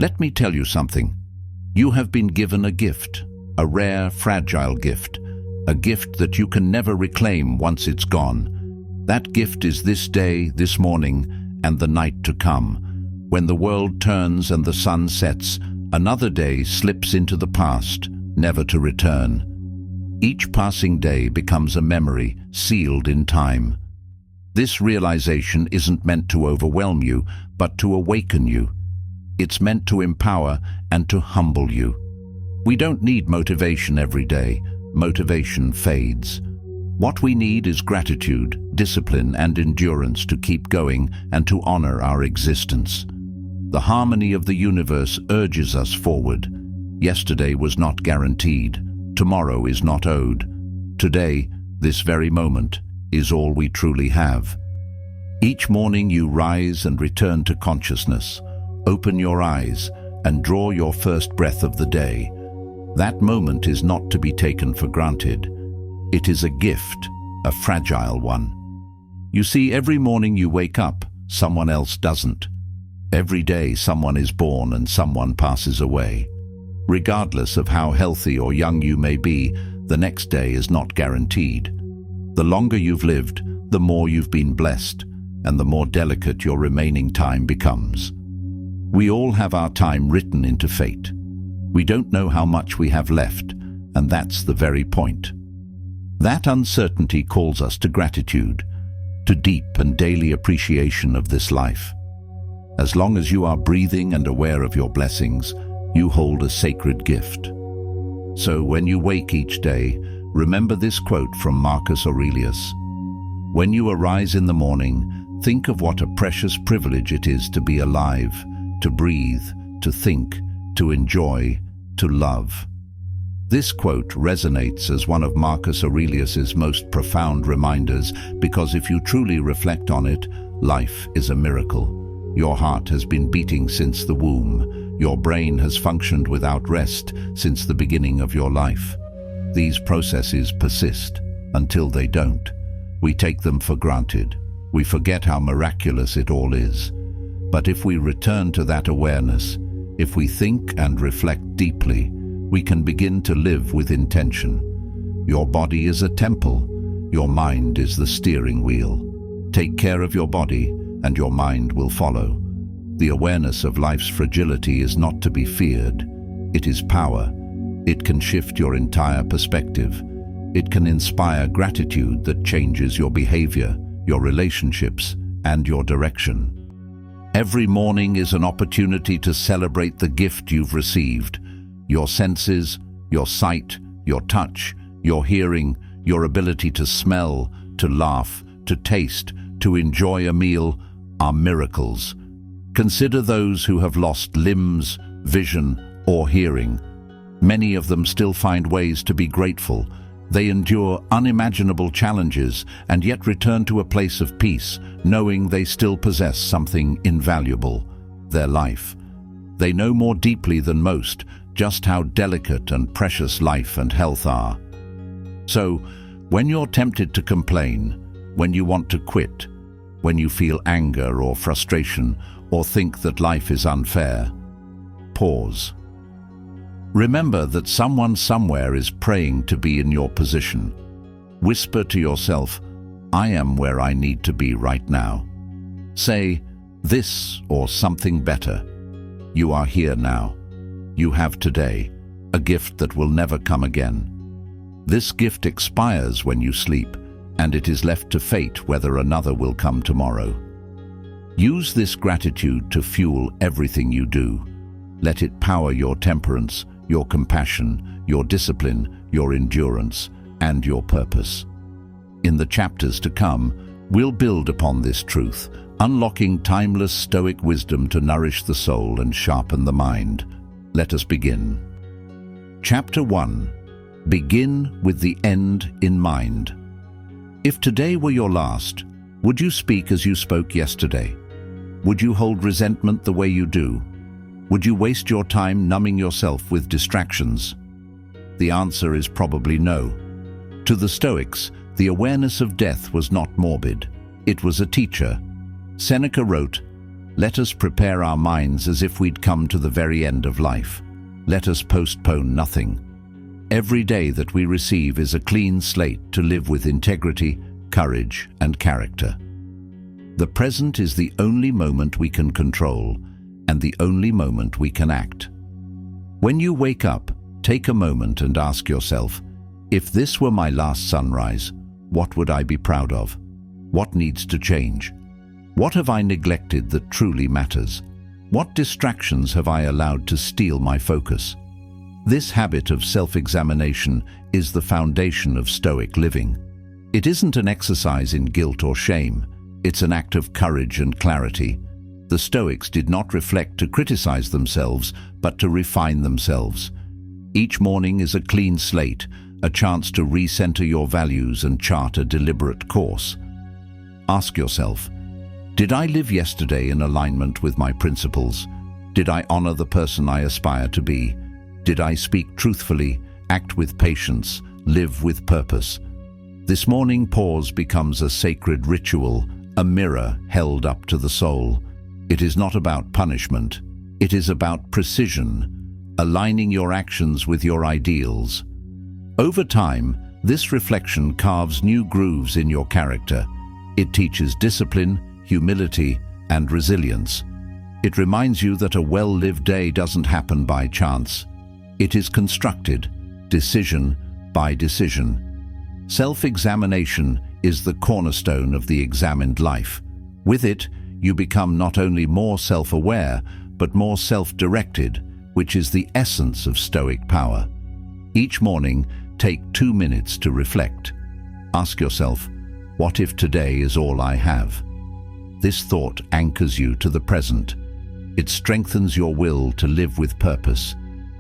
Let me tell you something. You have been given a gift, a rare, fragile gift, a gift that you can never reclaim once it's gone. That gift is this day, this morning, and the night to come. When the world turns and the sun sets, another day slips into the past, never to return. Each passing day becomes a memory, sealed in time. This realization isn't meant to overwhelm you, but to awaken you. It's meant to empower and to humble you. We don't need motivation every day. Motivation fades. What we need is gratitude, discipline, and endurance to keep going and to honor our existence. The harmony of the universe urges us forward. Yesterday was not guaranteed. Tomorrow is not owed. Today, this very moment, is all we truly have. Each morning you rise and return to consciousness. Open your eyes and draw your first breath of the day. That moment is not to be taken for granted. It is a gift, a fragile one. You see, every morning you wake up, someone else doesn't. Every day someone is born and someone passes away. Regardless of how healthy or young you may be, the next day is not guaranteed. The longer you've lived, the more you've been blessed, and the more delicate your remaining time becomes. We all have our time written into fate. We don't know how much we have left, and that's the very point. That uncertainty calls us to gratitude, to deep and daily appreciation of this life. As long as you are breathing and aware of your blessings, you hold a sacred gift. So when you wake each day, remember this quote from Marcus Aurelius. When you arise in the morning, think of what a precious privilege it is to be alive, to breathe, to think, to enjoy, to love. This quote resonates as one of Marcus Aurelius's most profound reminders, because if you truly reflect on it, life is a miracle. Your heart has been beating since the womb. Your brain has functioned without rest since the beginning of your life. These processes persist until they don't. We take them for granted. We forget how miraculous it all is. But if we return to that awareness, if we think and reflect deeply, we can begin to live with intention. Your body is a temple. Your mind is the steering wheel. Take care of your body, and your mind will follow. The awareness of life's fragility is not to be feared. It is power. It can shift your entire perspective. It can inspire gratitude that changes your behavior, your relationships, and your direction. Every morning is an opportunity to celebrate the gift you've received. Your senses, your sight, your touch, your hearing, your ability to smell, to laugh, to taste, to enjoy a meal are miracles. Consider those who have lost limbs, vision, or hearing. Many of them still find ways to be grateful. They endure unimaginable challenges and yet return to a place of peace, knowing they still possess something invaluable, their life. They know more deeply than most just how delicate and precious life and health are. So, when you're tempted to complain, when you want to quit, when you feel anger or frustration or think that life is unfair, pause. Remember that someone somewhere is praying to be in your position. Whisper to yourself, I am where I need to be right now. Say, this or something better. You are here now. You have today, a gift that will never come again. This gift expires when you sleep, and it is left to fate whether another will come tomorrow. Use this gratitude to fuel everything you do. Let it power your temperance, your compassion, your discipline, your endurance, and your purpose. In the chapters to come, we'll build upon this truth, unlocking timeless Stoic wisdom to nourish the soul and sharpen the mind. Let us begin. Chapter 1. Begin with the end in mind. If today were your last, would you speak as you spoke yesterday? Would you hold resentment the way you do? Would you waste your time numbing yourself with distractions? The answer is probably no. To the Stoics, the awareness of death was not morbid. It was a teacher. Seneca wrote, Let us prepare our minds as if we'd come to the very end of life. Let us postpone nothing. Every day that we receive is a clean slate to live with integrity, courage, and character. The present is the only moment we can control and the only moment we can act. When you wake up, take a moment and ask yourself, if this were my last sunrise, what would I be proud of? What needs to change? What have I neglected that truly matters? What distractions have I allowed to steal my focus? This habit of self-examination is the foundation of Stoic living. It isn't an exercise in guilt or shame. It's an act of courage and clarity. The Stoics did not reflect to criticize themselves, but to refine themselves. Each morning is a clean slate, a chance to recenter your values and chart a deliberate course. Ask yourself, did I live yesterday in alignment with my principles? Did I honor the person I aspire to be? Did I speak truthfully, act with patience, live with purpose? This morning pause becomes a sacred ritual, a mirror held up to the soul. It is not about punishment. It is about precision, aligning your actions with your ideals. Over time, this reflection carves new grooves in your character. It teaches discipline, humility, and resilience. It reminds you that a well-lived day doesn't happen by chance. It is constructed, decision by decision. Self-examination is the cornerstone of the examined life. With it, you become not only more self-aware, but more self-directed, which is the essence of Stoic power. Each morning, take 2 minutes to reflect. Ask yourself, what if today is all I have? This thought anchors you to the present. It strengthens your will to live with purpose.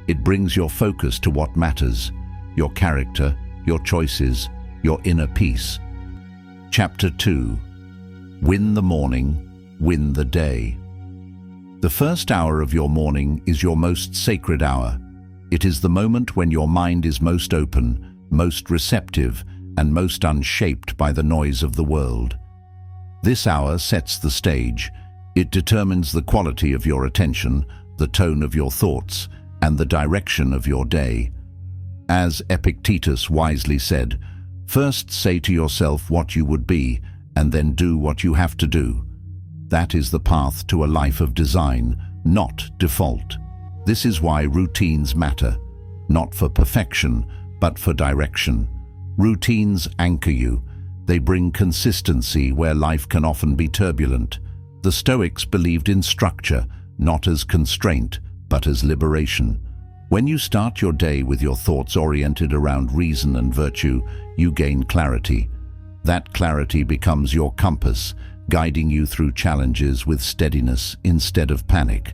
It brings your focus to what matters, your character, your choices, your inner peace. Chapter 2. Win the morning, win the day. The first hour of your morning is your most sacred hour. It is the moment when your mind is most open, most receptive, and most unshaped by the noise of the world. This hour sets the stage. It determines the quality of your attention, the tone of your thoughts, and the direction of your day. As Epictetus wisely said, first say to yourself what you would be, and then do what you have to do. That is the path to a life of design, not default. This is why routines matter, not for perfection, but for direction. Routines anchor you. They bring consistency where life can often be turbulent. The Stoics believed in structure, not as constraint, but as liberation. When you start your day with your thoughts oriented around reason and virtue, you gain clarity. That clarity becomes your compass, guiding you through challenges with steadiness instead of panic.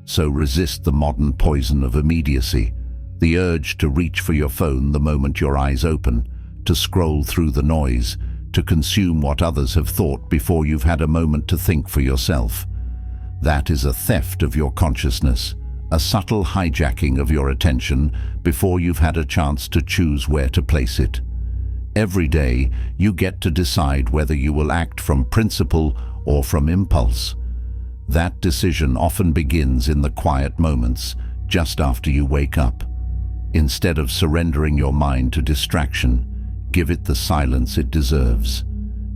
So resist the modern poison of immediacy, the urge to reach for your phone the moment your eyes open, to scroll through the noise, to consume what others have thought before you've had a moment to think for yourself. That is a theft of your consciousness, a subtle hijacking of your attention before you've had a chance to choose where to place it. Every day, you get to decide whether you will act from principle or from impulse. That decision often begins in the quiet moments, just after you wake up. Instead of surrendering your mind to distraction, give it the silence it deserves.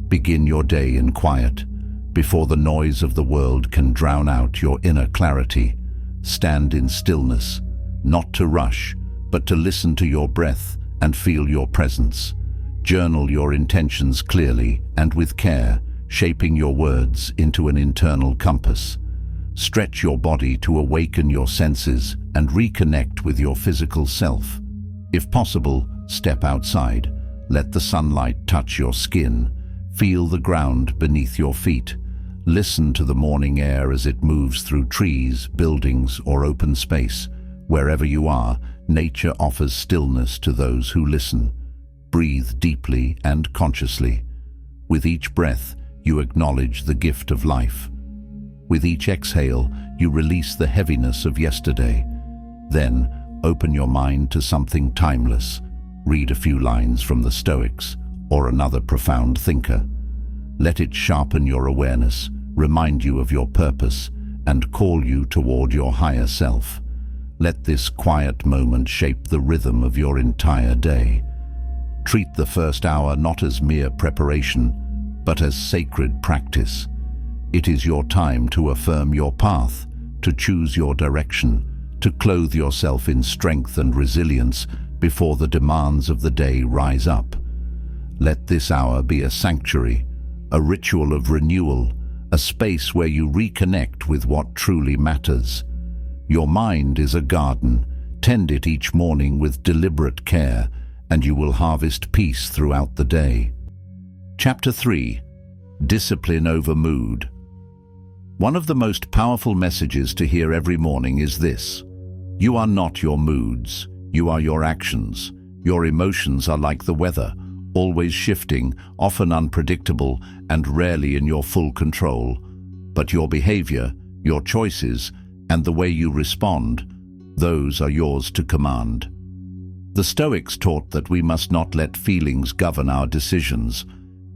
Begin your day in quiet, before the noise of the world can drown out your inner clarity. Stand in stillness, not to rush, but to listen to your breath and feel your presence. Journal your intentions clearly and with care, shaping your words into an internal compass. Stretch your body to awaken your senses and reconnect with your physical self. If possible, step outside. Let the sunlight touch your skin. Feel the ground beneath your feet. Listen to the morning air as it moves through trees, buildings, or open space. Wherever you are, nature offers stillness to those who listen. Breathe deeply and consciously. With each breath, you acknowledge the gift of life. With each exhale, you release the heaviness of yesterday. Then, open your mind to something timeless. Read a few lines from the Stoics or another profound thinker. Let it sharpen your awareness, remind you of your purpose, and call you toward your higher self. Let this quiet moment shape the rhythm of your entire day. Treat the first hour not as mere preparation, but as sacred practice. It is your time to affirm your path, to choose your direction, to clothe yourself in strength and resilience before the demands of the day rise up. Let this hour be a sanctuary, a ritual of renewal, a space where you reconnect with what truly matters. Your mind is a garden. Tend it each morning with deliberate care, and you will harvest peace throughout the day. Chapter 3. Discipline over mood. One of the most powerful messages to hear every morning is this: you are not your moods, you are your actions. Your emotions are like the weather, always shifting, often unpredictable, and rarely in your full control. But your behavior, your choices, and the way you respond, those are yours to command. The Stoics taught that we must not let feelings govern our decisions.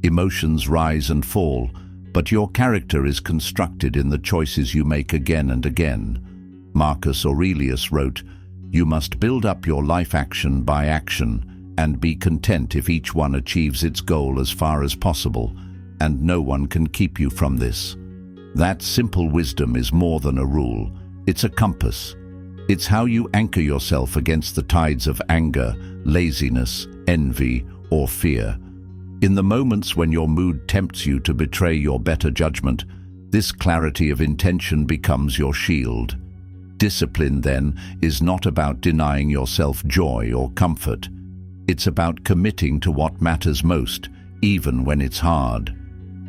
Emotions rise and fall, but your character is constructed in the choices you make again and again. Marcus Aurelius wrote, "You must build up your life action by action, and be content if each one achieves its goal as far as possible, and no one can keep you from this." That simple wisdom is more than a rule. It's a compass. It's how you anchor yourself against the tides of anger, laziness, envy, or fear. In the moments when your mood tempts you to betray your better judgment, this clarity of intention becomes your shield. Discipline, then, is not about denying yourself joy or comfort. It's about committing to what matters most, even when it's hard.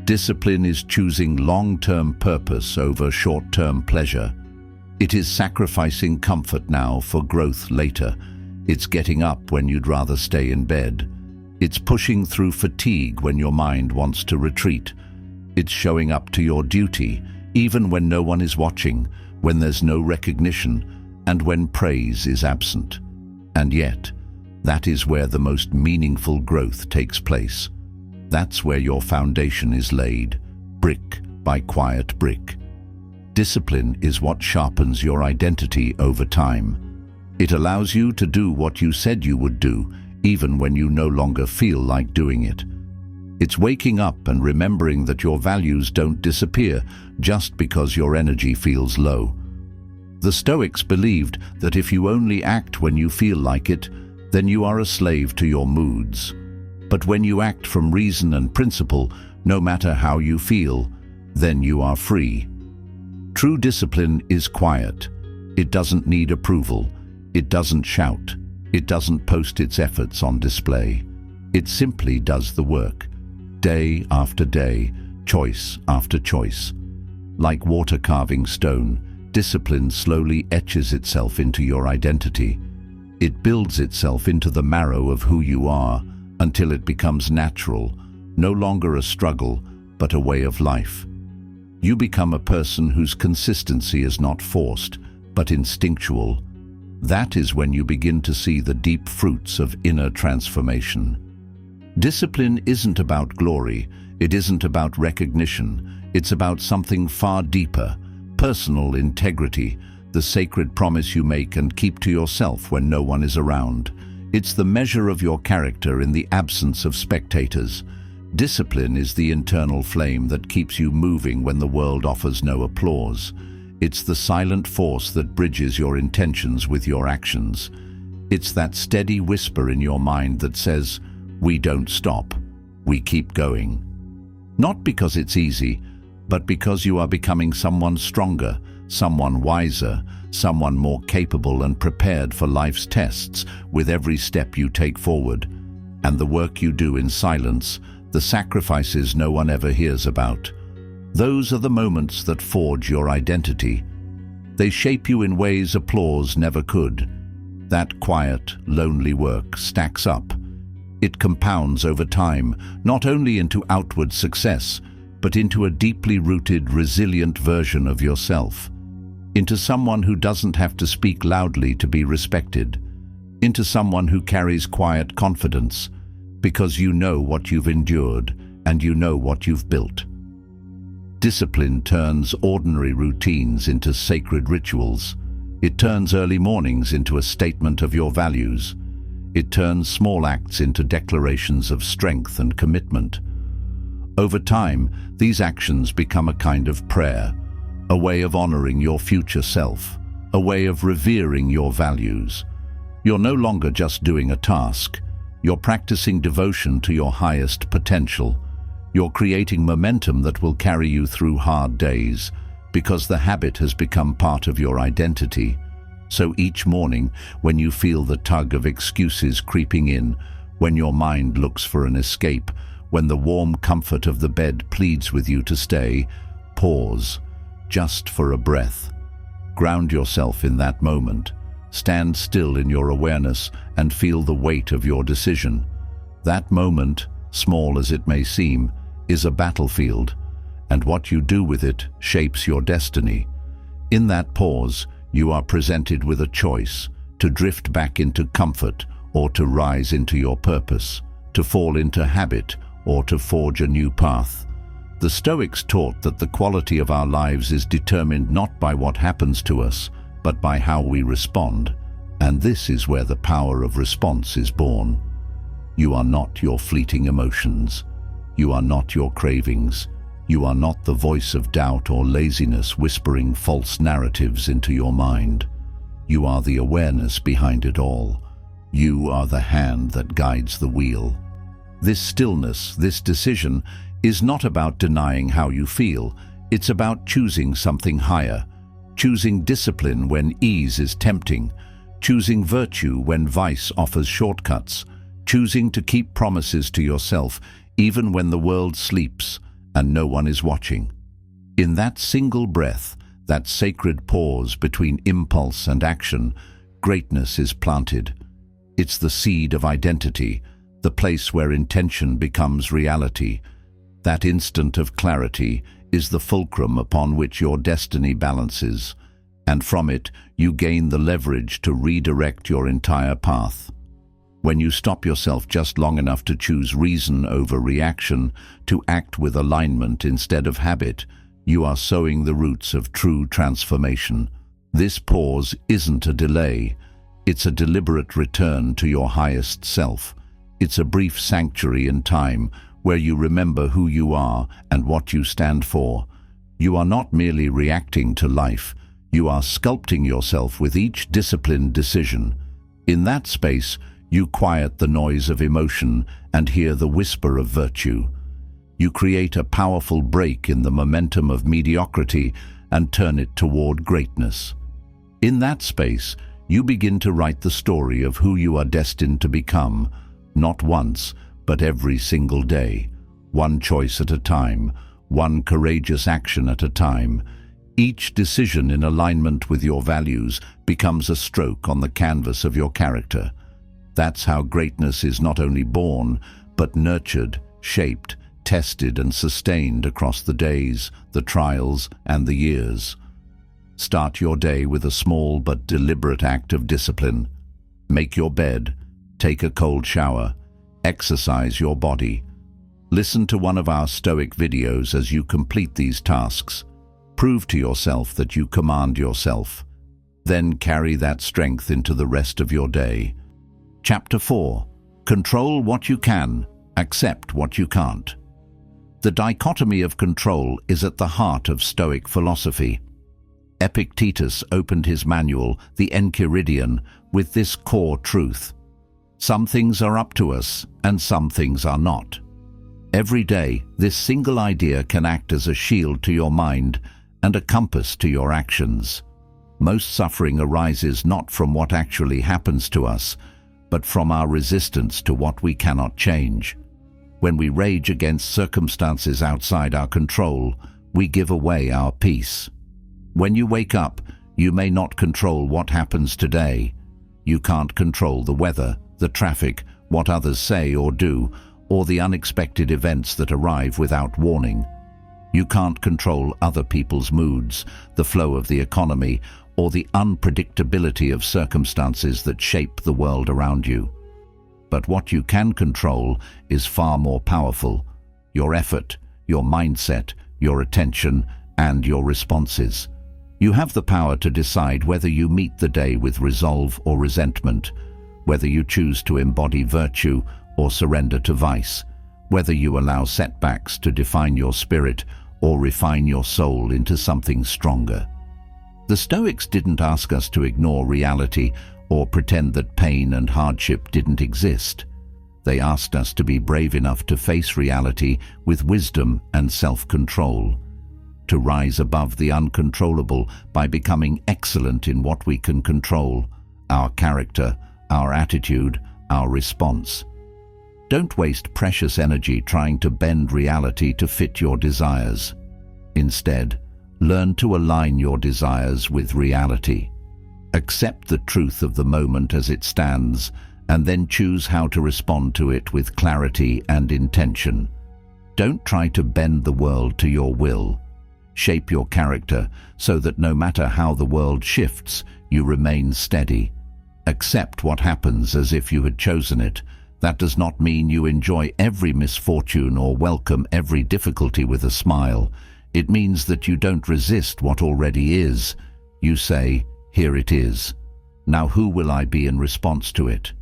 Discipline is choosing long-term purpose over short-term pleasure. It is sacrificing comfort now for growth later. It's getting up when you'd rather stay in bed. It's pushing through fatigue when your mind wants to retreat. It's showing up to your duty, even when no one is watching, when there's no recognition, and when praise is absent. And yet, that is where the most meaningful growth takes place. That's where your foundation is laid, brick by quiet brick. Discipline is what sharpens your identity over time. It allows you to do what you said you would do, even when you no longer feel like doing it. It's waking up and remembering that your values don't disappear just because your energy feels low. The Stoics believed that if you only act when you feel like it, then you are a slave to your moods. But when you act from reason and principle, no matter how you feel, then you are free. True discipline is quiet. It doesn't need approval. It doesn't shout. It doesn't post its efforts on display. It simply does the work, day after day, choice after choice. Like water carving stone, discipline slowly etches itself into your identity. It builds itself into the marrow of who you are until it becomes natural, no longer a struggle, but a way of life. You become a person whose consistency is not forced, but instinctual. That is when you begin to see the deep fruits of inner transformation. Discipline isn't about glory, it isn't about recognition, it's about something far deeper, personal integrity, the sacred promise you make and keep to yourself when no one is around. It's the measure of your character in the absence of spectators. Discipline is the internal flame that keeps you moving when the world offers no applause. It's the silent force that bridges your intentions with your actions. It's that steady whisper in your mind that says, "We don't stop, we keep going." Not because it's easy, but because you are becoming someone stronger, someone wiser, someone more capable and prepared for life's tests with every step you take forward. And the work you do in silence, the sacrifices no one ever hears about, those are the moments that forge your identity. They shape you in ways applause never could. That quiet, lonely work stacks up. It compounds over time, not only into outward success, but into a deeply rooted, resilient version of yourself. Into someone who doesn't have to speak loudly to be respected. Into someone who carries quiet confidence, because you know what you've endured and you know what you've built. Discipline turns ordinary routines into sacred rituals. It turns early mornings into a statement of your values. It turns small acts into declarations of strength and commitment. Over time, these actions become a kind of prayer, a way of honoring your future self, a way of revering your values. You're no longer just doing a task. You're practicing devotion to your highest potential. You're creating momentum that will carry you through hard days, because the habit has become part of your identity. So each morning, when you feel the tug of excuses creeping in, when your mind looks for an escape, when the warm comfort of the bed pleads with you to stay, pause, just for a breath. Ground yourself in that moment. Stand still in your awareness and feel the weight of your decision. That moment, small as it may seem, is a battlefield, and what you do with it shapes your destiny. In that pause, you are presented with a choice: to drift back into comfort or to rise into your purpose, to fall into habit or to forge a new path. The Stoics taught that the quality of our lives is determined not by what happens to us, but by how we respond. And this is where the power of response is born. You are not your fleeting emotions. You are not your cravings. You are not the voice of doubt or laziness whispering false narratives into your mind. You are the awareness behind it all. You are the hand that guides the wheel. This stillness, this decision, is not about denying how you feel. It's about choosing something higher, choosing discipline when ease is tempting, choosing virtue when vice offers shortcuts, choosing to keep promises to yourself even when the world sleeps and no one is watching. In that single breath, that sacred pause between impulse and action, greatness is planted. It's the seed of identity, the place where intention becomes reality. That instant of clarity is the fulcrum upon which your destiny balances, and from it you gain the leverage to redirect your entire path. When you stop yourself just long enough to choose reason over reaction, to act with alignment instead of habit, you are sowing the roots of true transformation. This pause isn't a delay. It's a deliberate return to your highest self. It's a brief sanctuary in time where you remember who you are and what you stand for. You are not merely reacting to life. You are sculpting yourself with each disciplined decision. In that space, you quiet the noise of emotion and hear the whisper of virtue. You create a powerful break in the momentum of mediocrity and turn it toward greatness. In that space, you begin to write the story of who you are destined to become, not once, but every single day, one choice at a time, one courageous action at a time. Each decision in alignment with your values becomes a stroke on the canvas of your character. That's how greatness is not only born, but nurtured, shaped, tested and sustained across the days, the trials and the years. Start your day with a small but deliberate act of discipline. Make your bed, take a cold shower, exercise your body. Listen to one of our Stoic videos as you complete these tasks. Prove to yourself that you command yourself. Then carry that strength into the rest of your day. Chapter 4. Control what you can, accept what you can't. The dichotomy of control is at the heart of Stoic philosophy. Epictetus opened his manual, the Enchiridion, with this core truth. Some things are up to us, and some things are not. Every day, this single idea can act as a shield to your mind and a compass to your actions. Most suffering arises not from what actually happens to us, but from our resistance to what we cannot change. When we rage against circumstances outside our control, we give away our peace. When you wake up, you may not control what happens today. You can't control the weather, the traffic, what others say or do, or the unexpected events that arrive without warning. You can't control other people's moods, the flow of the economy, or the unpredictability of circumstances that shape the world around you. But what you can control is far more powerful. Your effort, your mindset, your attention, and your responses. You have the power to decide whether you meet the day with resolve or resentment, whether you choose to embody virtue or surrender to vice, whether you allow setbacks to define your spirit or refine your soul into something stronger. The Stoics didn't ask us to ignore reality or pretend that pain and hardship didn't exist. They asked us to be brave enough to face reality with wisdom and self-control, to rise above the uncontrollable by becoming excellent in what we can control: our character, our attitude, our response. Don't waste precious energy trying to bend reality to fit your desires. Instead, learn to align your desires with reality. Accept the truth of the moment as it stands, and then choose how to respond to it with clarity and intention. Don't try to bend the world to your will. Shape your character so that no matter how the world shifts, you remain steady. Accept what happens as if you had chosen it. That does not mean you enjoy every misfortune or welcome every difficulty with a smile. It means that you don't resist what already is. You say, "Here it is. Now who will I be in response to it?"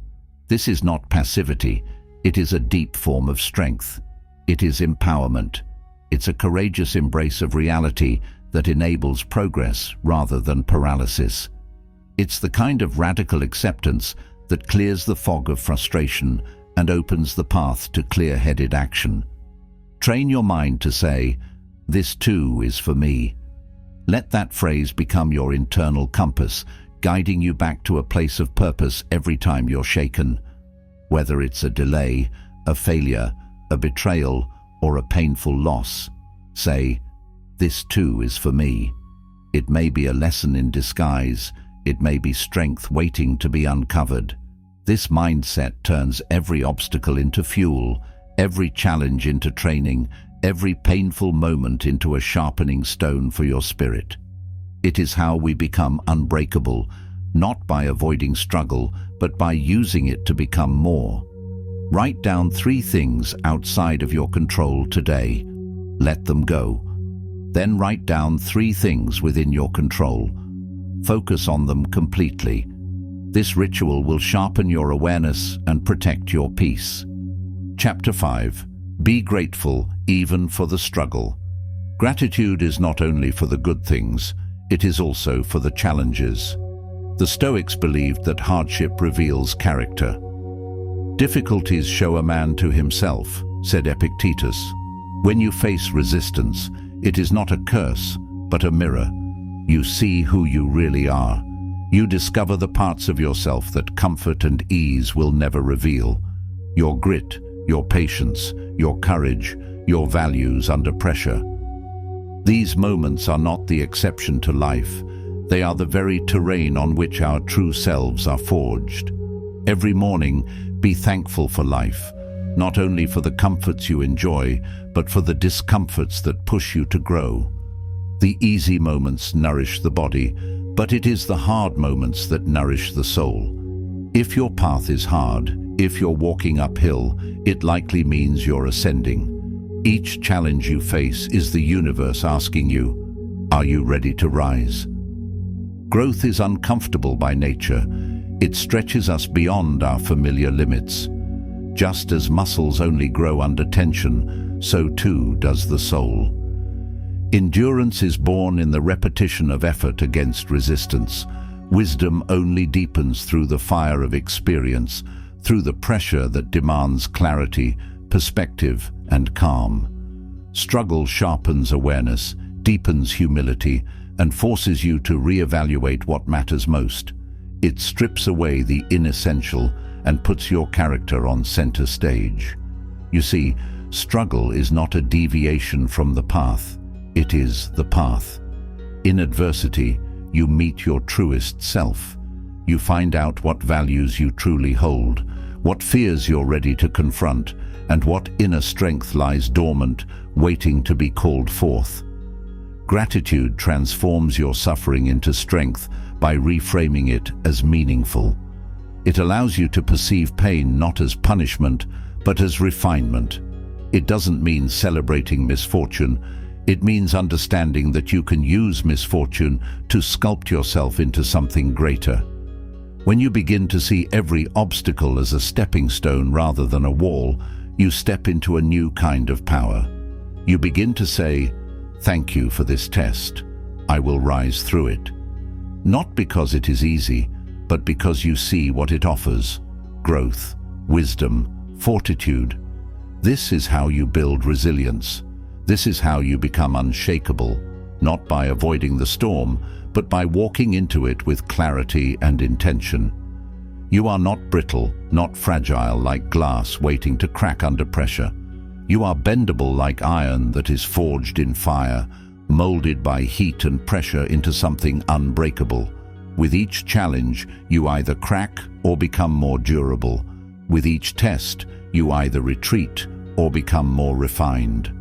This is not passivity. It is a deep form of strength. It is empowerment. It's a courageous embrace of reality that enables progress rather than paralysis. It's the kind of radical acceptance that clears the fog of frustration and opens the path to clear-headed action. Train your mind to say, "This too is for me." Let that phrase become your internal compass, guiding you back to a place of purpose every time you're shaken. Whether it's a delay, a failure, a betrayal, or a painful loss, say, "This too is for me." It may be a lesson in disguise. It may be strength waiting to be uncovered. This mindset turns every obstacle into fuel, every challenge into training, every painful moment into a sharpening stone for your spirit. It is how we become unbreakable, not by avoiding struggle, but by using it to become more. Write down 3 things outside of your control today. Let them go. Then write down 3 things within your control. Focus on them completely. This ritual will sharpen your awareness and protect your peace. Chapter 5. Be grateful even for the struggle. Gratitude is not only for the good things, it is also for the challenges. The Stoics believed that hardship reveals character. "Difficulties show a man to himself," said Epictetus. "When you face resistance, it is not a curse, but a mirror. You see who you really are. You discover the parts of yourself that comfort and ease will never reveal. Your grit, your patience, your courage, your values under pressure. These moments are not the exception to life. They are the very terrain on which our true selves are forged. Every morning, be thankful for life, not only for the comforts you enjoy, but for the discomforts that push you to grow. The easy moments nourish the body, but it is the hard moments that nourish the soul. If your path is hard, if you're walking uphill, it likely means you're ascending. Each challenge you face is the universe asking you, are you ready to rise? Growth is uncomfortable by nature. It stretches us beyond our familiar limits. Just as muscles only grow under tension, so too does the soul. Endurance is born in the repetition of effort against resistance. Wisdom only deepens through the fire of experience, through the pressure that demands clarity, perspective, and calm. Struggle sharpens awareness, deepens humility, and forces you to reevaluate what matters most. It strips away the inessential and puts your character on center stage. You see, struggle is not a deviation from the path. It is the path. In adversity, you meet your truest self. You find out what values you truly hold, what fears you're ready to confront, and what inner strength lies dormant, waiting to be called forth. Gratitude transforms your suffering into strength by reframing it as meaningful. It allows you to perceive pain not as punishment, but as refinement. It doesn't mean celebrating misfortune. It means understanding that you can use misfortune to sculpt yourself into something greater. When you begin to see every obstacle as a stepping stone rather than a wall, you step into a new kind of power. You begin to say, "Thank you for this test. I will rise through it." Not because it is easy, but because you see what it offers: growth, wisdom, fortitude. This is how you build resilience. This is how you become unshakable, not by avoiding the storm, but by walking into it with clarity and intention. You are not brittle, not fragile like glass waiting to crack under pressure. You are bendable like iron that is forged in fire, molded by heat and pressure into something unbreakable. With each challenge, you either crack or become more durable. With each test, you either retreat or become more refined.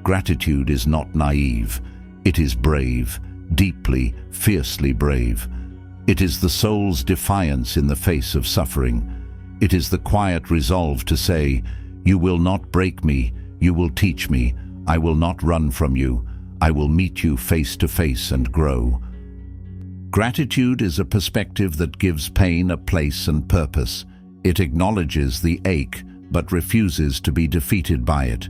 Gratitude is not naive. It is brave, deeply, fiercely brave. It is the soul's defiance in the face of suffering. It is the quiet resolve to say, "You will not break me, you will teach me. I will not run from you. I will meet you face to face and grow." Gratitude is a perspective that gives pain a place and purpose. It acknowledges the ache, but refuses to be defeated by it.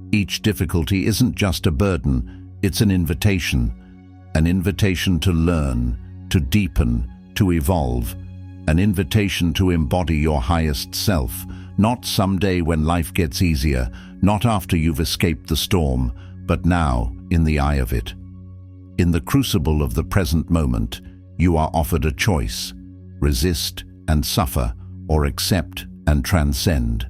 Each difficulty isn't just a burden, it's an invitation to learn, to deepen, to evolve, an invitation to embody your highest self, not someday when life gets easier, not after you've escaped the storm, but now, in the eye of it. In the crucible of the present moment, you are offered a choice: resist and suffer, or accept and transcend.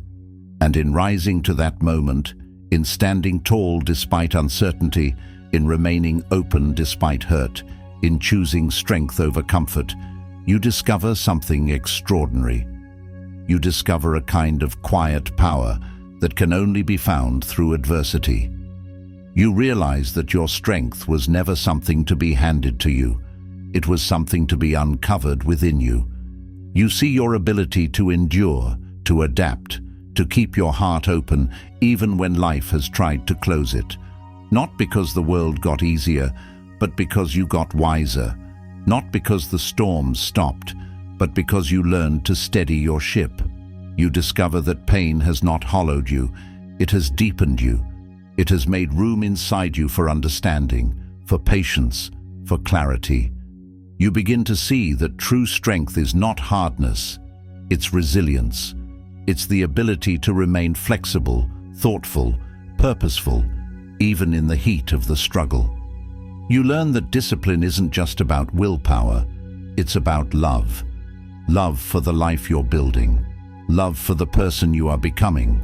And in rising to that moment, in standing tall despite uncertainty, in remaining open despite hurt, in choosing strength over comfort, you discover something extraordinary. You discover a kind of quiet power that can only be found through adversity. You realize that your strength was never something to be handed to you. It was something to be uncovered within you. You see your ability to endure, to adapt, to keep your heart open even when life has tried to close it. Not because the world got easier, but because you got wiser. Not because the storms stopped, but because you learned to steady your ship. You discover that pain has not hollowed you, it has deepened you. It has made room inside you for understanding, for patience, for clarity. You begin to see that true strength is not hardness, it's resilience. It's the ability to remain flexible, thoughtful, purposeful, even in the heat of the struggle. You learn that discipline isn't just about willpower, it's about love. Love for the life you're building, love for the person you are becoming,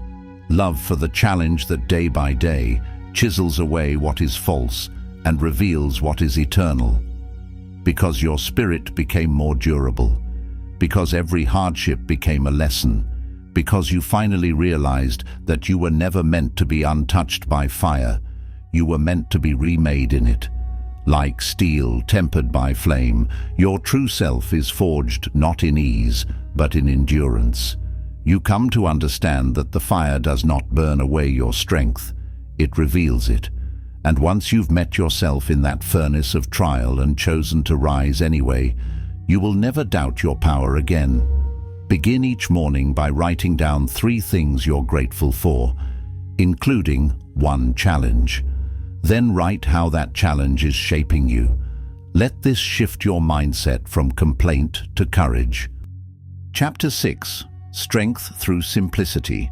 love for the challenge that day by day chisels away what is false and reveals what is eternal. Because your spirit became more durable, because every hardship became a lesson, because you finally realized that you were never meant to be untouched by fire, you were meant to be remade in it. Like steel tempered by flame, your true self is forged not in ease, but in endurance. You come to understand that the fire does not burn away your strength, it reveals it. And once you've met yourself in that furnace of trial and chosen to rise anyway, you will never doubt your power again. Begin each morning by writing down 3 things you're grateful for, including 1 challenge. Then write how that challenge is shaping you. Let this shift your mindset from complaint to courage. Chapter 6. Strength through simplicity.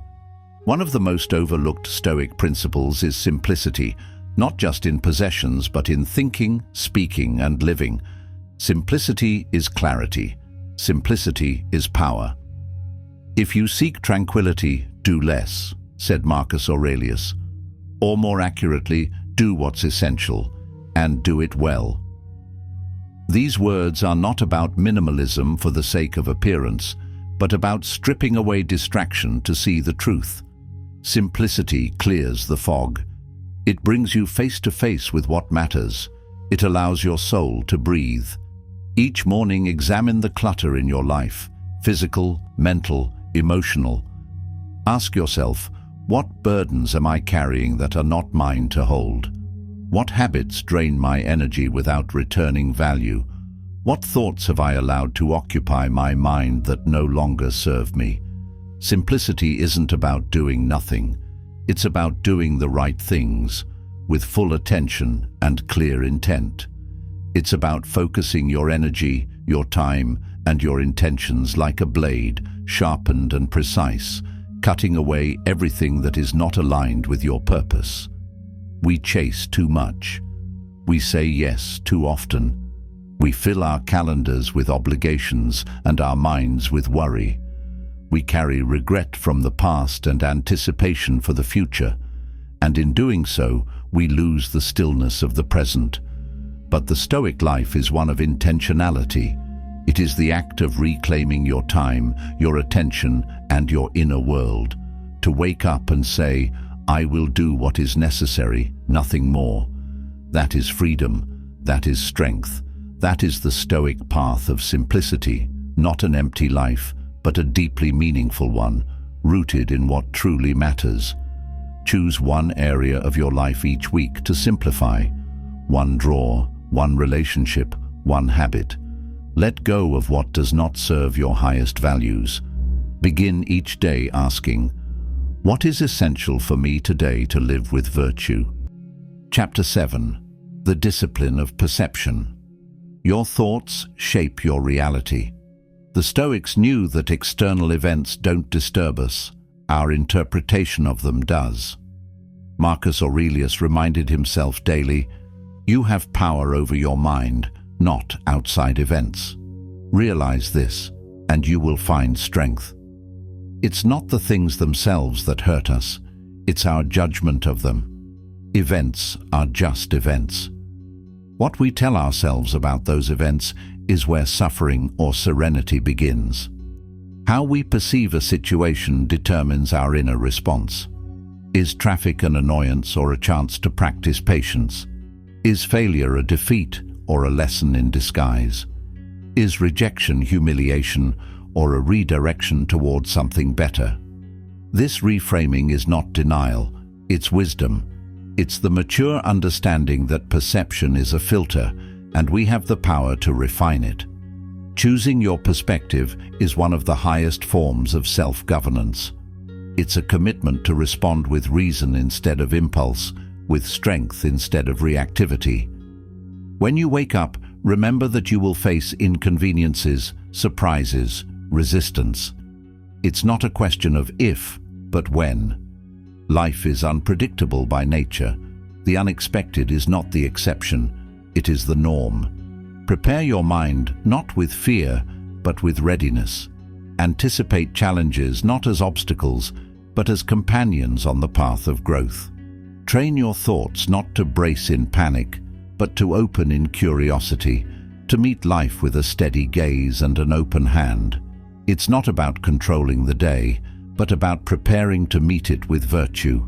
One of the most overlooked Stoic principles is simplicity, not just in possessions, but in thinking, speaking, and living. Simplicity is clarity. Simplicity is power. "If you seek tranquility, do less," said Marcus Aurelius. Or more accurately, do what's essential, and do it well. These words are not about minimalism for the sake of appearance, but about stripping away distraction to see the truth. Simplicity clears the fog. It brings you face to face with what matters. It allows your soul to breathe. Each morning, examine the clutter in your life, physical, mental, emotional. Ask yourself, what burdens am I carrying that are not mine to hold? What habits drain my energy without returning value? What thoughts have I allowed to occupy my mind that no longer serve me? Simplicity isn't about doing nothing. It's about doing the right things, with full attention and clear intent. It's about focusing your energy, your time, and your intentions like a blade, sharpened and precise, cutting away everything that is not aligned with your purpose. We chase too much. We say yes too often. We fill our calendars with obligations and our minds with worry. We carry regret from the past and anticipation for the future, and in doing so, we lose the stillness of the present. But the Stoic life is one of intentionality. It is the act of reclaiming your time, your attention, and your inner world. To wake up and say, "I will do what is necessary, nothing more." That is freedom. That is strength. That is the Stoic path of simplicity, not an empty life, but a deeply meaningful one, rooted in what truly matters. Choose one area of your life each week to simplify. One drawer, one relationship, one habit. Let go of what does not serve your highest values. Begin each day asking, what is essential for me today to live with virtue? Chapter 7. The Discipline of Perception. Your thoughts shape your reality. The Stoics knew that external events don't disturb us. Our interpretation of them does. Marcus Aurelius reminded himself daily, "You have power over your mind, not outside events. Realize this, and you will find strength." It's not the things themselves that hurt us, it's our judgment of them. Events are just events. What we tell ourselves about those events is where suffering or serenity begins. How we perceive a situation determines our inner response. Is traffic an annoyance or a chance to practice patience? Is failure a defeat or a lesson in disguise? Is rejection humiliation or a redirection towards something better? This reframing is not denial, it's wisdom. It's the mature understanding that perception is a filter, and we have the power to refine it. Choosing your perspective is one of the highest forms of self-governance. It's a commitment to respond with reason instead of impulse, with strength instead of reactivity. When you wake up, remember that you will face inconveniences, surprises, resistance. It's not a question of if, but when. Life is unpredictable by nature. The unexpected is not the exception, it is the norm. Prepare your mind not with fear, but with readiness. Anticipate challenges not as obstacles, but as companions on the path of growth. Train your thoughts not to brace in panic, but to open in curiosity, to meet life with a steady gaze and an open hand. It's not about controlling the day, but about preparing to meet it with virtue.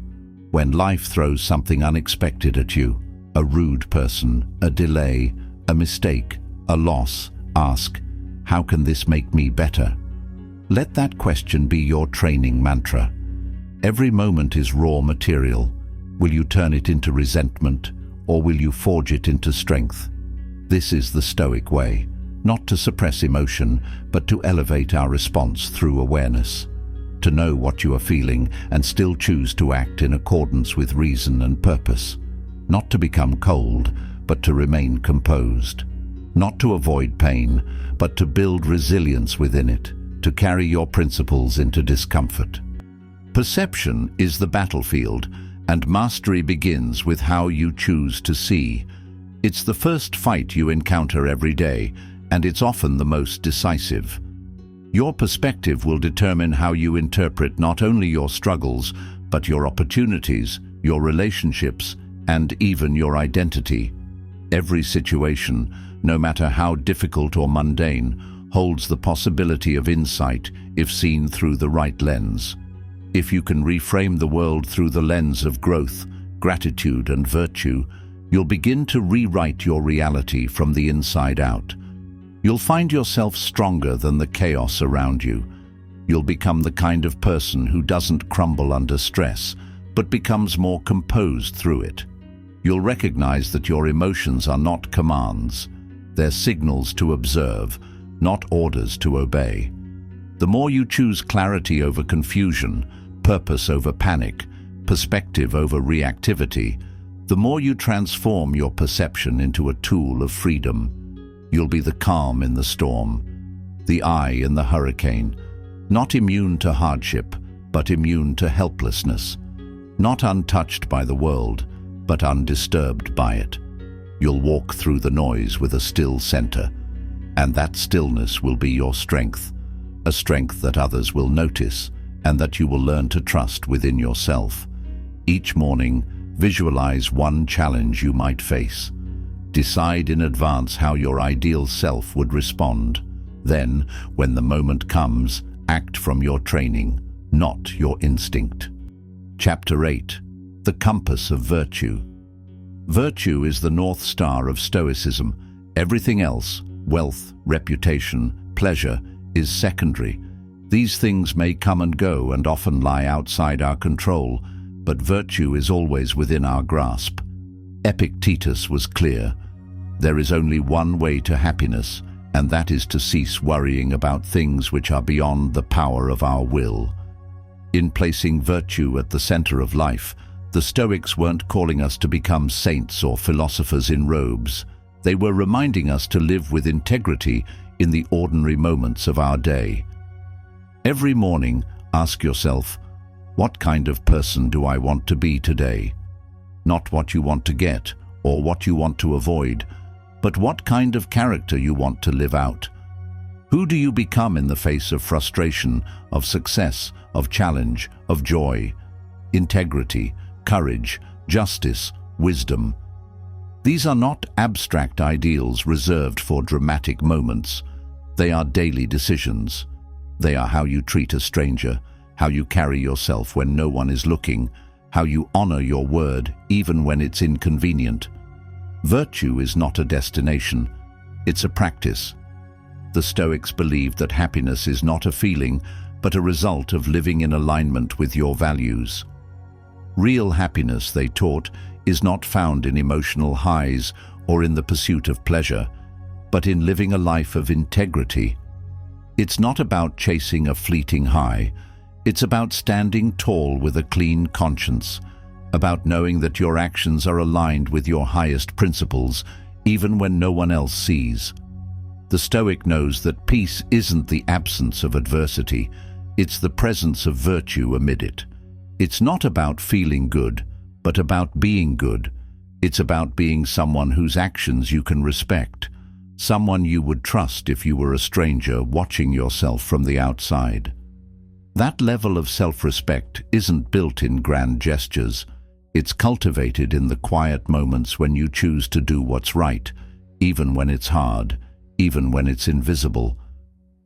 When life throws something unexpected at you, a rude person, a delay, a mistake, a loss, ask, how can this make me better? Let that question be your training mantra. Every moment is raw material. Will you turn it into resentment, or will you forge it into strength? This is the Stoic way, not to suppress emotion, but to elevate our response through awareness. To know what you are feeling and still choose to act in accordance with reason and purpose. Not to become cold, but to remain composed. Not to avoid pain, but to build resilience within it, to carry your principles into discomfort. Perception is the battlefield, and mastery begins with how you choose to see. It's the first fight you encounter every day, and it's often the most decisive. Your perspective will determine how you interpret not only your struggles, but your opportunities, your relationships, and even your identity. Every situation, no matter how difficult or mundane, holds the possibility of insight if seen through the right lens. If you can reframe the world through the lens of growth, gratitude, and virtue, you'll begin to rewrite your reality from the inside out. You'll find yourself stronger than the chaos around you. You'll become the kind of person who doesn't crumble under stress, but becomes more composed through it. You'll recognize that your emotions are not commands. They're signals to observe, not orders to obey. The more you choose clarity over confusion, purpose over panic, perspective over reactivity, the more you transform your perception into a tool of freedom. You'll be the calm in the storm, the eye in the hurricane, not immune to hardship, but immune to helplessness, not untouched by the world, but undisturbed by it. You'll walk through the noise with a still center, and that stillness will be your strength, a strength that others will notice and that you will learn to trust within yourself. Each morning, visualize one challenge you might face. Decide in advance how your ideal self would respond. Then, when the moment comes, act from your training, not your instinct. Chapter 8. The Compass of Virtue. Virtue is the North Star of Stoicism. Everything else, wealth, reputation, pleasure, is secondary. These things may come and go and often lie outside our control, but virtue is always within our grasp. Epictetus was clear. There is only one way to happiness, and that is to cease worrying about things which are beyond the power of our will. In placing virtue at the center of life, the Stoics weren't calling us to become saints or philosophers in robes. They were reminding us to live with integrity in the ordinary moments of our day. Every morning, ask yourself, what kind of person do I want to be today? Not what you want to get or what you want to avoid, but what kind of character you want to live out. Who do you become in the face of frustration, of success, of challenge, of joy? Integrity, courage, justice, wisdom. These are not abstract ideals reserved for dramatic moments. They are daily decisions. They are how you treat a stranger, how you carry yourself when no one is looking, how you honor your word even when it's inconvenient. Virtue is not a destination, it's a practice. The Stoics believed that happiness is not a feeling, but a result of living in alignment with your values. Real happiness, they taught, is not found in emotional highs or in the pursuit of pleasure, but in living a life of integrity. It's not about chasing a fleeting high, it's about standing tall with a clean conscience, about knowing that your actions are aligned with your highest principles, even when no one else sees. The Stoic knows that peace isn't the absence of adversity, it's the presence of virtue amid it. It's not about feeling good, but about being good. It's about being someone whose actions you can respect, someone you would trust if you were a stranger watching yourself from the outside. That level of self-respect isn't built in grand gestures. It's cultivated in the quiet moments when you choose to do what's right, even when it's hard, even when it's invisible.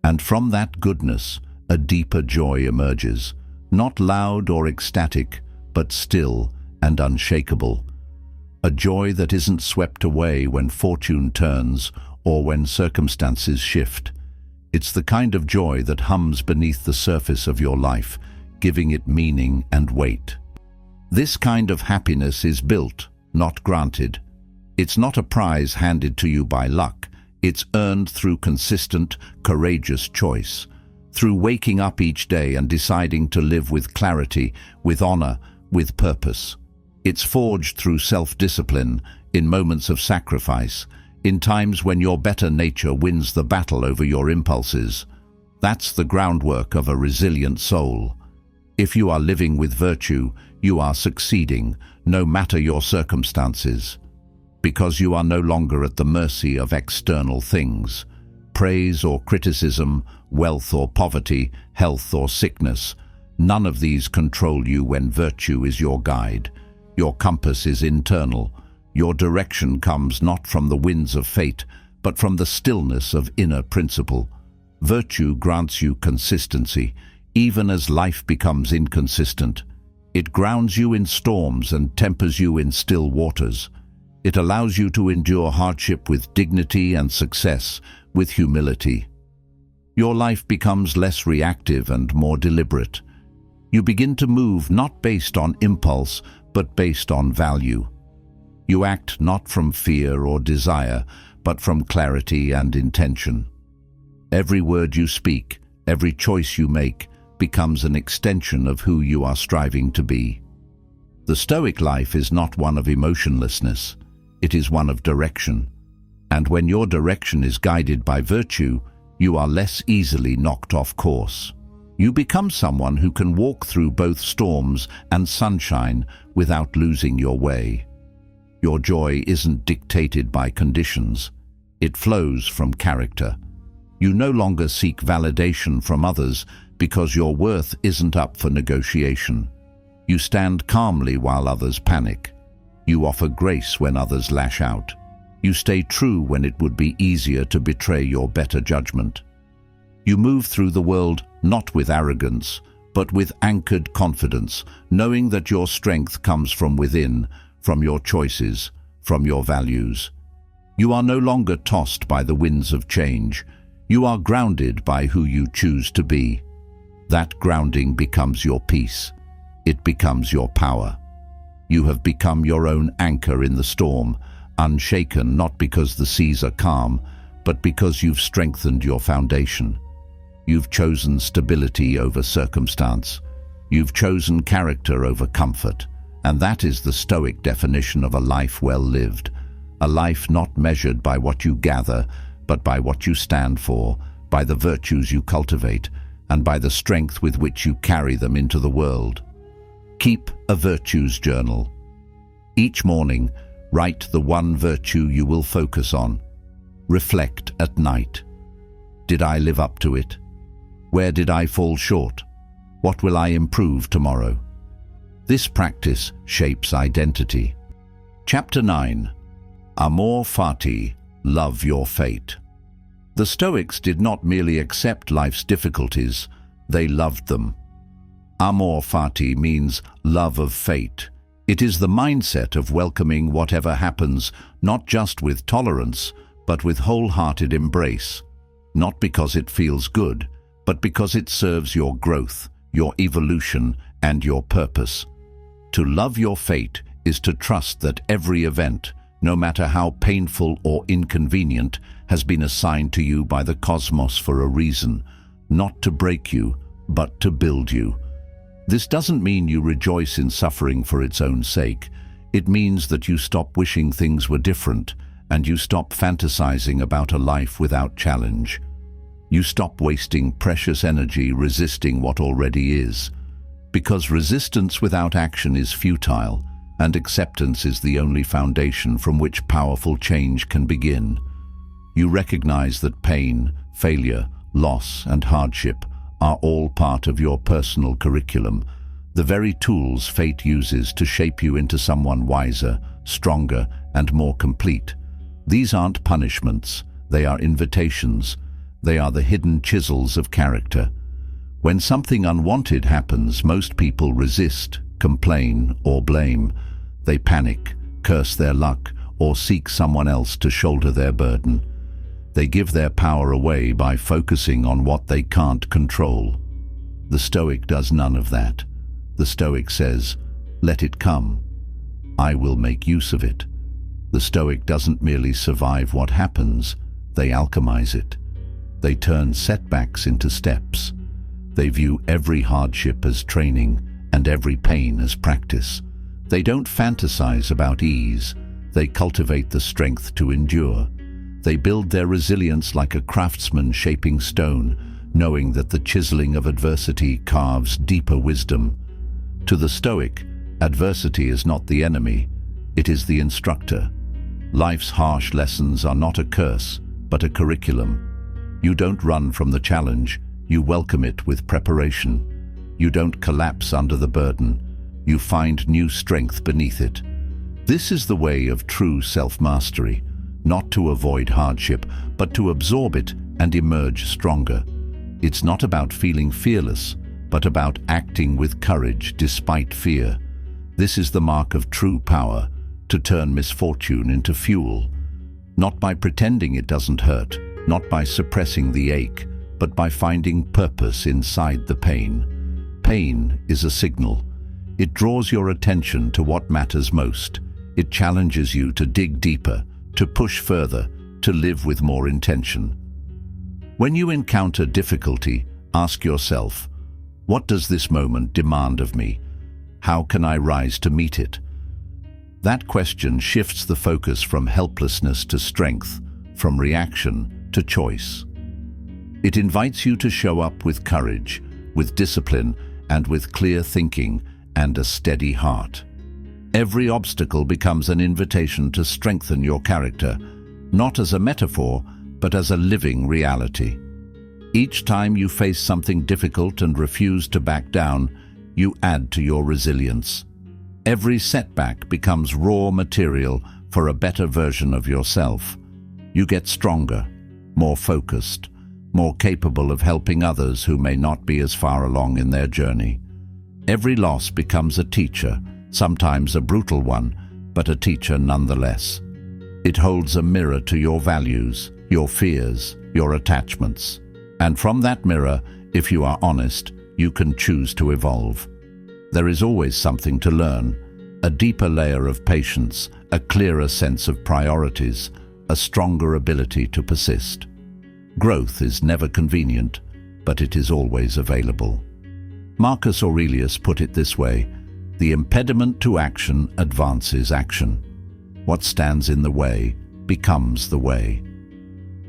And from that goodness, a deeper joy emerges, not loud or ecstatic, but still and unshakable. A joy that isn't swept away when fortune turns or when circumstances shift. It's the kind of joy that hums beneath the surface of your life, giving it meaning and weight. This kind of happiness is built, not granted. It's not a prize handed to you by luck. It's earned through consistent, courageous choice, through waking up each day and deciding to live with clarity, with honor, with purpose. It's forged through self-discipline, in moments of sacrifice, in times when your better nature wins the battle over your impulses. That's the groundwork of a resilient soul. If you are living with virtue, you are succeeding, no matter your circumstances, because you are no longer at the mercy of external things. Praise or criticism, wealth or poverty, health or sickness, none of these control you when virtue is your guide. Your compass is internal. Your direction comes not from the winds of fate, but from the stillness of inner principle. Virtue grants you consistency, even as life becomes inconsistent. It grounds you in storms and tempers you in still waters. It allows you to endure hardship with dignity and success with humility. Your life becomes less reactive and more deliberate. You begin to move not based on impulse, but based on value. You act not from fear or desire, but from clarity and intention. Every word you speak, every choice you make, becomes an extension of who you are striving to be. The Stoic life is not one of emotionlessness, it is one of direction. And when your direction is guided by virtue, you are less easily knocked off course. You become someone who can walk through both storms and sunshine without losing your way. Your joy isn't dictated by conditions. It flows from character. You no longer seek validation from others because your worth isn't up for negotiation. You stand calmly while others panic. You offer grace when others lash out. You stay true when it would be easier to betray your better judgment. You move through the world not with arrogance, but with anchored confidence, knowing that your strength comes from within, from your choices, from your values. You are no longer tossed by the winds of change. You are grounded by who you choose to be. That grounding becomes your peace. It becomes your power. You have become your own anchor in the storm, unshaken not because the seas are calm, but because you've strengthened your foundation. You've chosen stability over circumstance. You've chosen character over comfort. And that is the Stoic definition of a life well lived. A life not measured by what you gather, but by what you stand for, by the virtues you cultivate, and by the strength with which you carry them into the world. Keep a virtues journal. Each morning, write the one virtue you will focus on. Reflect at night. Did I live up to it? Where did I fall short? What will I improve tomorrow? This practice shapes identity. Chapter 9. Amor Fati, love your fate. The Stoics did not merely accept life's difficulties, they loved them. Amor Fati means love of fate. It is the mindset of welcoming whatever happens, not just with tolerance, but with wholehearted embrace. Not because it feels good, but because it serves your growth, your evolution, and your purpose. To love your fate is to trust that every event, no matter how painful or inconvenient, has been assigned to you by the cosmos for a reason, not to break you, but to build you. This doesn't mean you rejoice in suffering for its own sake. It means that you stop wishing things were different, and you stop fantasizing about a life without challenge. You stop wasting precious energy resisting what already is. Because resistance without action is futile, and acceptance is the only foundation from which powerful change can begin. You recognize that pain, failure, loss, and hardship are all part of your personal curriculum, the very tools fate uses to shape you into someone wiser, stronger, and more complete. These aren't punishments, they are invitations. They are the hidden chisels of character. When something unwanted happens, most people resist, complain, or blame. They panic, curse their luck, or seek someone else to shoulder their burden. They give their power away by focusing on what they can't control. The Stoic does none of that. The Stoic says, "Let it come. I will make use of it." The Stoic doesn't merely survive what happens, they alchemize it. They turn setbacks into steps. They view every hardship as training and every pain as practice. They don't fantasize about ease. They cultivate the strength to endure. They build their resilience like a craftsman shaping stone, knowing that the chiseling of adversity carves deeper wisdom. To the Stoic, adversity is not the enemy, it is the instructor. Life's harsh lessons are not a curse, but a curriculum. You don't run from the challenge, you welcome it with preparation. You don't collapse under the burden, you find new strength beneath it. This is the way of true self-mastery, not to avoid hardship, but to absorb it and emerge stronger. It's not about feeling fearless, but about acting with courage despite fear. This is the mark of true power, to turn misfortune into fuel. Not by pretending it doesn't hurt, not by suppressing the ache, but by finding purpose inside the pain. Pain is a signal. It draws your attention to what matters most. It challenges you to dig deeper, to push further, to live with more intention. When you encounter difficulty, ask yourself, what does this moment demand of me? How can I rise to meet it? That question shifts the focus from helplessness to strength, from reaction to choice. It invites you to show up with courage, with discipline, and with clear thinking and a steady heart. Every obstacle becomes an invitation to strengthen your character, not as a metaphor, but as a living reality. Each time you face something difficult and refuse to back down, you add to your resilience. Every setback becomes raw material for a better version of yourself. You get stronger, more focused, more capable of helping others who may not be as far along in their journey. Every loss becomes a teacher, sometimes a brutal one, but a teacher nonetheless. It holds a mirror to your values, your fears, your attachments. And from that mirror, if you are honest, you can choose to evolve. There is always something to learn, a deeper layer of patience, a clearer sense of priorities, a stronger ability to persist. Growth is never convenient, but it is always available. Marcus Aurelius put it this way: the impediment to action advances action. What stands in the way becomes the way.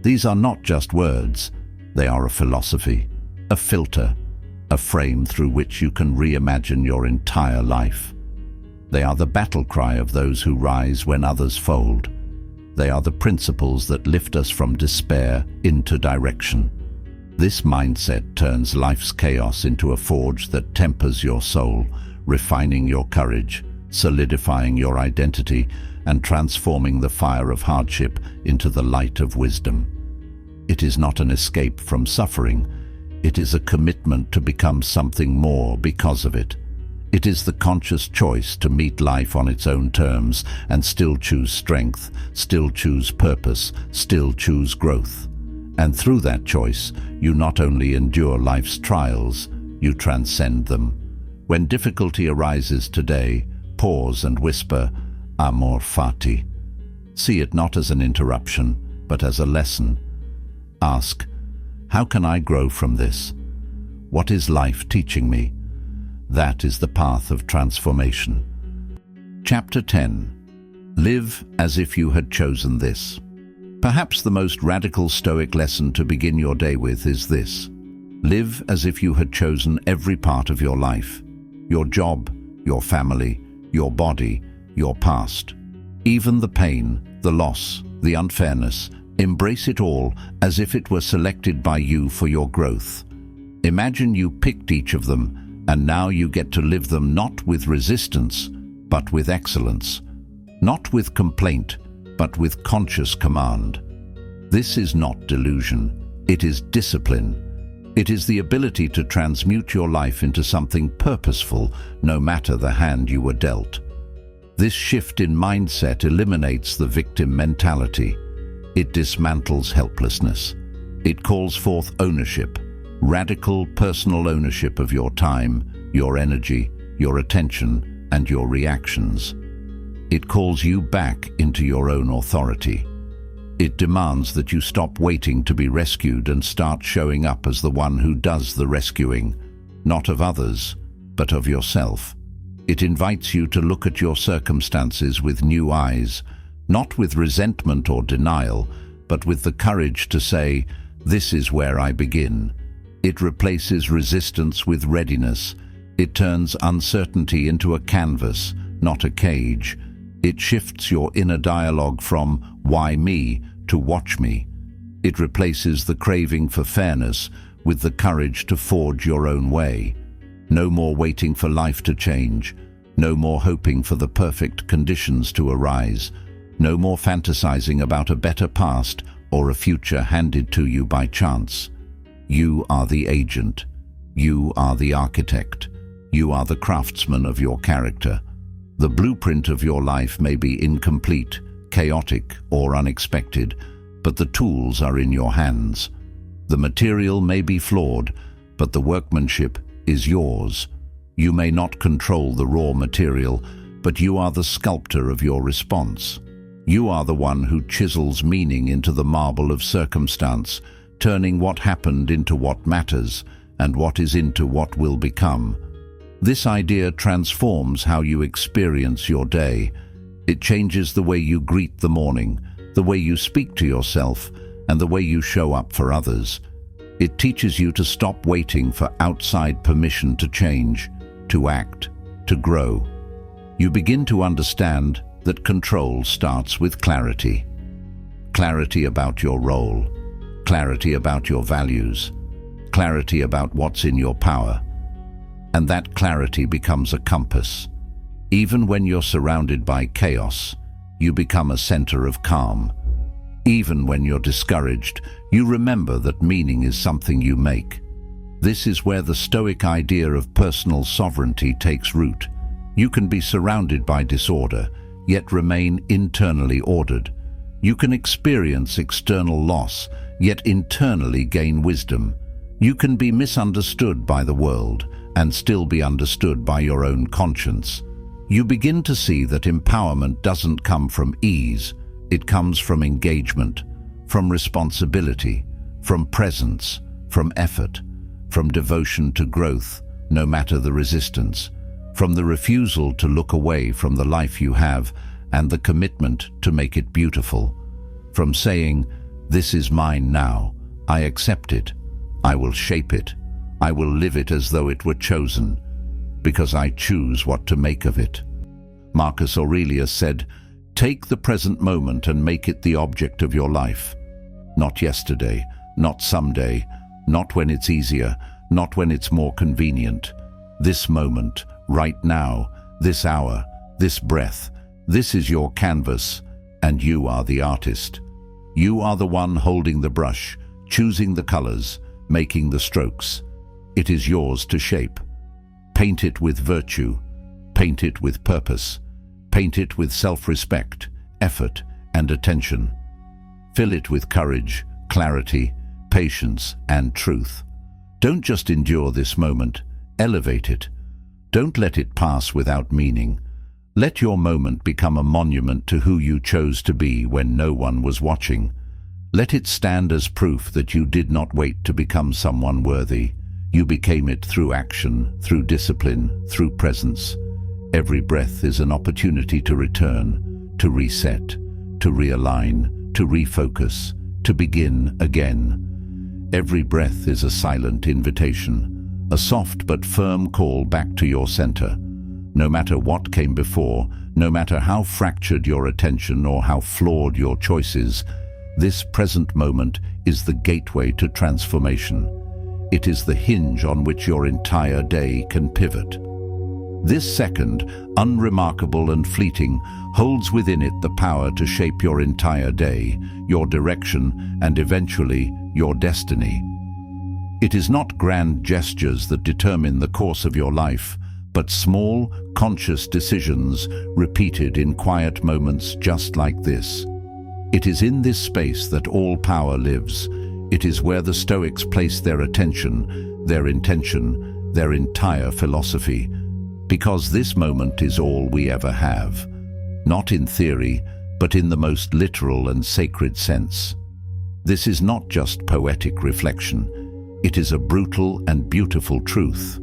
These are not just words, they are a philosophy, a filter, a frame through which you can reimagine your entire life. They are the battle cry of those who rise when others fold. They are the principles that lift us from despair into direction. This mindset turns life's chaos into a forge that tempers your soul, refining your courage, solidifying your identity, and transforming the fire of hardship into the light of wisdom. It is not an escape from suffering. It is a commitment to become something more because of it. It is the conscious choice to meet life on its own terms and still choose strength, still choose purpose, still choose growth. And through that choice, you not only endure life's trials, you transcend them. When difficulty arises today, pause and whisper, Amor, Fati. See it not as an interruption, but as a lesson. Ask, how can I grow from this? What is life teaching me? That is the path of transformation. Chapter 10. Live as if you had chosen this. Perhaps the most radical Stoic lesson to begin your day with is this: live as if you had chosen every part of your life. Your job, your family, your body, your past. Even the pain, the loss, the unfairness, embrace it all as if it were selected by you for your growth. Imagine you picked each of them, and now you get to live them not with resistance, but with excellence. Not with complaint, but with conscious command. This is not delusion, it is discipline. It is the ability to transmute your life into something purposeful, no matter the hand you were dealt. This shift in mindset eliminates the victim mentality. It dismantles helplessness. It calls forth ownership, radical personal ownership of your time, your energy, your attention, and your reactions. It calls you back into your own authority. It demands that you stop waiting to be rescued and start showing up as the one who does the rescuing, not of others, but of yourself. It invites you to look at your circumstances with new eyes, not with resentment or denial, but with the courage to say, "This is where I begin." It replaces resistance with readiness. It turns uncertainty into a canvas, not a cage. It shifts your inner dialogue from "why me" to "watch me." It replaces the craving for fairness with the courage to forge your own way. No more waiting for life to change. No more hoping for the perfect conditions to arise. No more fantasizing about a better past or a future handed to you by chance. You are the agent. You are the architect. You are the craftsman of your character. The blueprint of your life may be incomplete, chaotic, or unexpected, but the tools are in your hands. The material may be flawed, but the workmanship is yours. You may not control the raw material, but you are the sculptor of your response. You are the one who chisels meaning into the marble of circumstance, turning what happened into what matters, and what is into what will become. This idea transforms how you experience your day. It changes the way you greet the morning, the way you speak to yourself, and the way you show up for others. It teaches you to stop waiting for outside permission to change, to act, to grow. You begin to understand that control starts with clarity. Clarity about your role, clarity about your values, clarity about what's in your power. And that clarity becomes a compass. Even when you're surrounded by chaos, you become a center of calm. Even when you're discouraged, you remember that meaning is something you make. This is where the Stoic idea of personal sovereignty takes root. You can be surrounded by disorder, yet remain internally ordered. You can experience external loss, yet internally gain wisdom. You can be misunderstood by the world, and still be understood by your own conscience. You begin to see that empowerment doesn't come from ease. It comes from engagement, from responsibility, from presence, from effort, from devotion to growth, no matter the resistance, from the refusal to look away from the life you have and the commitment to make it beautiful, from saying, "This is mine now, I accept it, I will shape it, I will live it as though it were chosen, because I choose what to make of it." Marcus Aurelius said, "Take the present moment and make it the object of your life. Not yesterday, not someday, not when it's easier, not when it's more convenient. This moment, right now, this hour, this breath, this is your canvas, and you are the artist. You are the one holding the brush, choosing the colors, making the strokes. It is yours to shape. Paint it with virtue, paint it with purpose, paint it with self-respect, effort, and attention. Fill it with courage, clarity, patience, and truth. Don't just endure this moment, elevate it. Don't let it pass without meaning. Let your moment become a monument to who you chose to be when no one was watching. Let it stand as proof that you did not wait to become someone worthy. You became it through action, through discipline, through presence. Every breath is an opportunity to return, to reset, to realign, to refocus, to begin again. Every breath is a silent invitation, a soft but firm call back to your center. No matter what came before, no matter how fractured your attention or how flawed your choices, this present moment is the gateway to transformation. It is the hinge on which your entire day can pivot. This second, unremarkable and fleeting, holds within it the power to shape your entire day, your direction, and eventually your destiny. It is not grand gestures that determine the course of your life, but small, conscious decisions repeated in quiet moments just like this. It is in this space that all power lives. It is where the Stoics place their attention, their intention, their entire philosophy. Because this moment is all we ever have. Not in theory, but in the most literal and sacred sense. This is not just poetic reflection. It is a brutal and beautiful truth.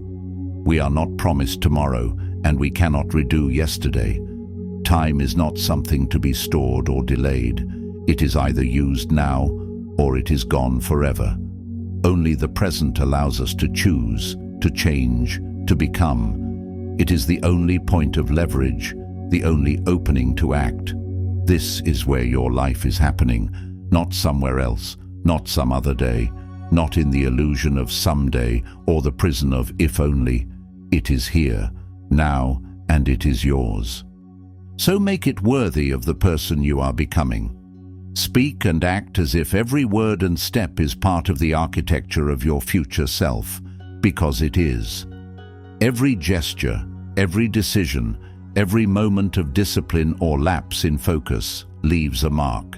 We are not promised tomorrow, and we cannot redo yesterday. Time is not something to be stored or delayed. It is either used now, or it is gone forever. Only the present allows us to choose, to change, to become. It is the only point of leverage, the only opening to act. This is where your life is happening, not somewhere else, not some other day, not in the illusion of someday or the prison of if only. It is here, now, and it is yours. So make it worthy of the person you are becoming. Speak and act as if every word and step is part of the architecture of your future self, because it is. Every gesture, every decision, every moment of discipline or lapse in focus leaves a mark.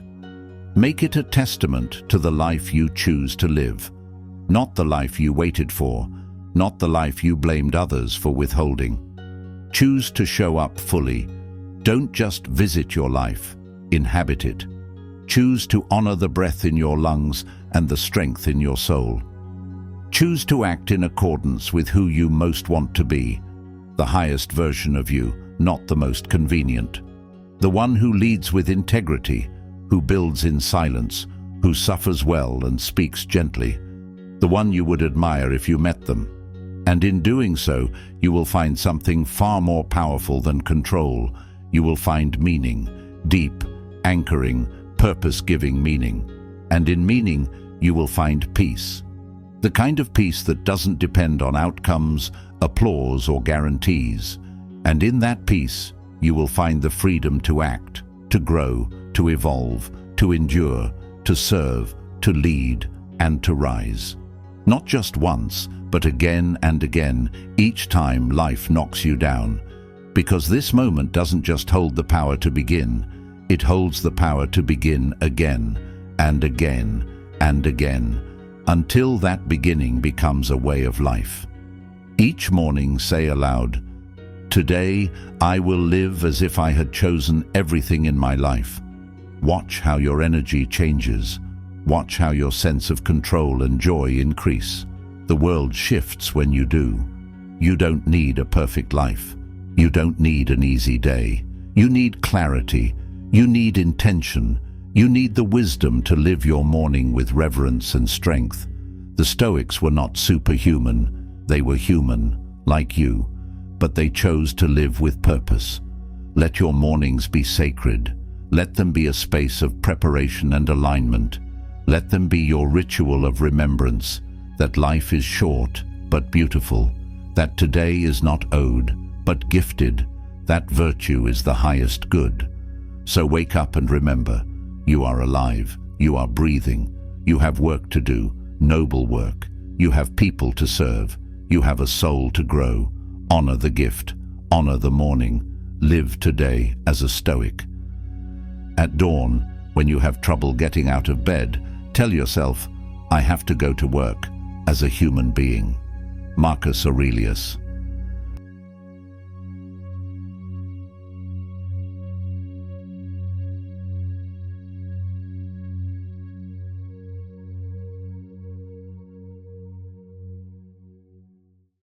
Make it a testament to the life you choose to live, not the life you waited for, not the life you blamed others for withholding. Choose to show up fully. Don't just visit your life, inhabit it. Choose to honor the breath in your lungs and the strength in your soul. Choose to act in accordance with who you most want to be, the highest version of you, not the most convenient. The one who leads with integrity, who builds in silence, who suffers well and speaks gently. The one you would admire if you met them. And in doing so, you will find something far more powerful than control. You will find meaning, deep, anchoring, purpose-giving meaning. And in meaning, you will find peace. The kind of peace that doesn't depend on outcomes, applause, or guarantees. And in that peace, you will find the freedom to act, to grow, to evolve, to endure, to serve, to lead, and to rise. Not just once, but again and again, each time life knocks you down. Because this moment doesn't just hold the power to begin, it holds the power to begin again, and again, and again, until that beginning becomes a way of life. Each morning say aloud, "Today I will live as if I had chosen everything in my life." Watch how your energy changes. Watch how your sense of control and joy increase. The world shifts when you do. You don't need a perfect life. You don't need an easy day. You need clarity. You need intention. You need the wisdom to live your morning with reverence and strength. The Stoics were not superhuman. They were human, like you, but they chose to live with purpose. Let your mornings be sacred. Let them be a space of preparation and alignment. Let them be your ritual of remembrance, that life is short but beautiful, that today is not owed but gifted, that virtue is the highest good. So wake up and remember, you are alive, you are breathing, you have work to do, noble work, you have people to serve, you have a soul to grow. Honor the gift, honor the morning, live today as a Stoic. At dawn, when you have trouble getting out of bed, tell yourself, I have to go to work as a human being. Marcus Aurelius.